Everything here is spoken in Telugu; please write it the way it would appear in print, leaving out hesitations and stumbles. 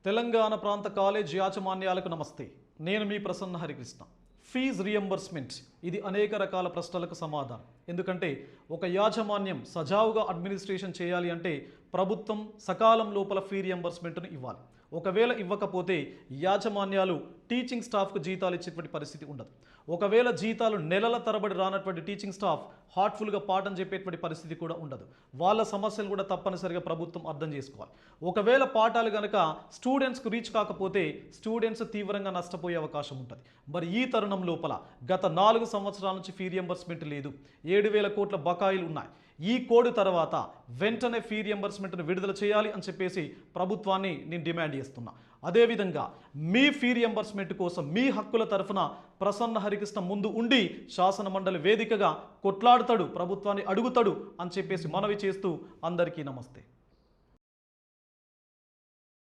తెలంగాణ ప్రాంత కాలేజ్ యాజమాన్యాలకు నమస్తే. నేను మీ ప్రసన్న హరికృష్ణ. ఫీజ్ రియంబర్స్మెంట్ ఇది అనేక రకాల ప్రశ్నలకు సమాధానం. ఎందుకంటే ఒక యాజమాన్యం సజావుగా అడ్మినిస్ట్రేషన్ చేయాలి అంటే ప్రభుత్వం సకాలం లోపల ఫీ రియంబర్స్మెంట్ను ఇవ్వాలి. ఒకవేళ ఇవ్వకపోతే యాజమాన్యాలు టీచింగ్ స్టాఫ్కు జీతాలు ఇచ్చేటువంటి పరిస్థితి ఉండదు. ఒకవేళ జీతాలు నెలల తరబడి రానటువంటి టీచింగ్ స్టాఫ్ హార్ట్ఫుల్గా పాఠం చెప్పేటువంటి పరిస్థితి కూడా ఉండదు. వాళ్ళ సమస్యలు కూడా తప్పనిసరిగా ప్రభుత్వం అర్థం చేసుకోవాలి. ఒకవేళ పాఠాలు కనుక స్టూడెంట్స్కు రీచ్ కాకపోతే స్టూడెంట్స్ తీవ్రంగా నష్టపోయే అవకాశం ఉంటుంది. మరి ఈ తరుణం లోపల గత 4 సంవత్సరాల నుంచి ఫీ రియంబర్స్మెంట్ లేదు. 7,000 కోట్ల బకాయిలు ఉన్నాయి. ఈ కోడ్ తర్వాత వెంటనే ఫీ రియంబర్స్మెంట్ను విడుదల చేయాలి అని చెప్పేసి ప్రభుత్వాన్ని నేను డిమాండ్ చేస్తున్నా. అదేవిధంగా మీ ఫీ రియంబర్స్మెంట్ కోసం మీ హక్కుల తరఫున ప్రసన్న హరికృష్ణ ముందు ఉండి శాసన మండలి వేదికగా కొట్లాడుతాడు, ప్రభుత్వాన్ని అడుగుతాడు అని చెప్పేసి మనవి చేస్తూ అందరికీ నమస్తే.